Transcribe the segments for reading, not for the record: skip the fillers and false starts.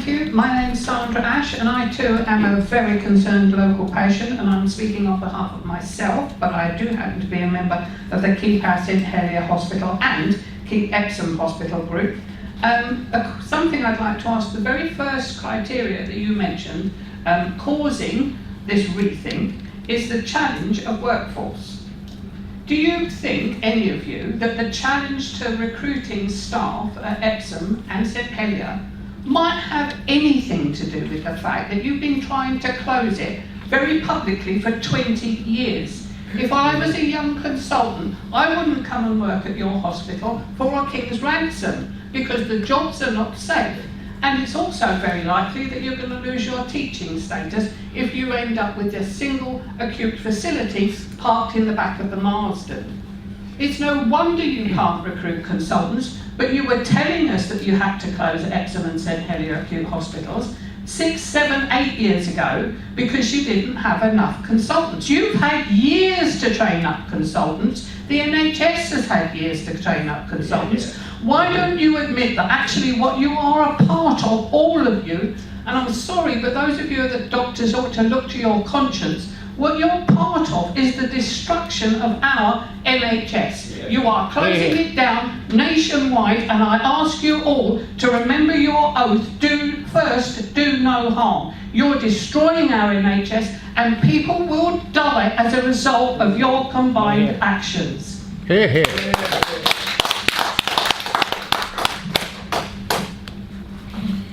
Thank you. My name's Sandra Ash, and I too am a very concerned local patient, and I'm speaking on behalf of myself, but I do happen to be a member of the Keep St Helier Hospital and Keep Epsom Hospital group. Something I'd like to ask, the very first criteria that you mentioned causing this rethink is the challenge of workforce. Do you think, any of you, that the challenge to recruiting staff at Epsom and St Helier might have anything to do with the fact that you've been trying to close it very publicly for 20 years? If I was a young consultant, I wouldn't come and work at your hospital for a king's ransom, because the jobs are not safe. And it's also very likely that you're going to lose your teaching status if you end up with a single acute facility parked in the back of the Marsden. It's no wonder you can't recruit consultants, but you were telling us that you had to close Epsom and St Helier acute hospitals 6, 7, 8 years ago because you didn't have enough consultants. You've had years to train up consultants. The NHS has had years to train up consultants. Why don't you admit that actually what you are a part of, all of you, and I'm sorry, but those of you that doctors ought to look to your conscience, what you're part of is the destruction of our NHS. You are closing it down nationwide, and I ask you all to remember your oath, do no harm. You're destroying our NHS, and people will die as a result of your combined actions. Hear, hear.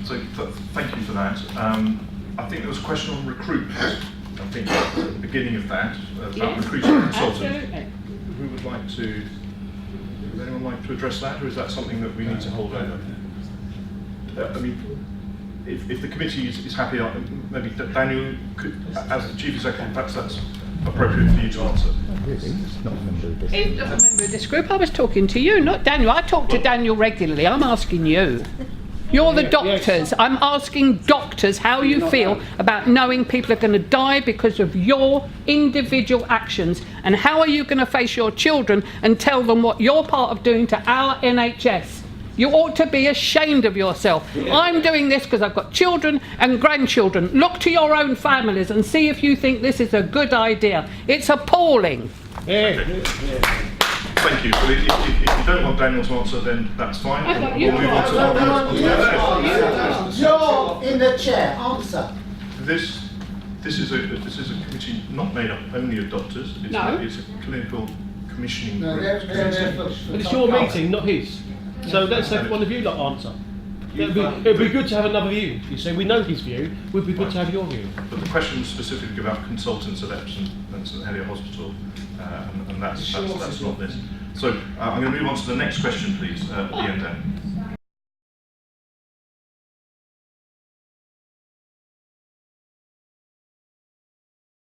So thank you for that. I think there was a question on recruitment. I think at the beginning of that, about recruiting a consultant. Absolutely. Who would like to, would anyone like to address that, or is that something that we need to hold over? I mean, if the committee is happy, maybe Daniel, could, as the Chief Executive, perhaps that's appropriate for you to answer. He's not a member of this. He's not a member of this group. I was talking to you, not Daniel. I talk to Daniel regularly. I'm asking you. You're the doctors. I'm asking doctors how you feel about knowing people are going to die because of your individual actions, and how are you going to face your children and tell them what you're part of doing to our NHS? You ought to be ashamed of yourself. I'm doing this because I've got children and grandchildren. Look to your own families and see if you think this is a good idea. It's appalling. Thank you. Well, if you don't want Daniel to answer, then that's fine. We'll move on to You're in the chair. Answer. This is a committee not made up only of doctors. It's a clinical commissioning group. But it's your meeting, not his. So let's have one of you not answer. It'd be good to have another view. You say we know his view. Would be good to have your view. But the question was specifically about consultants at Epsom and St Helier Hospital, and that's not this. So I'm going to move on to the next question, please, at the end then.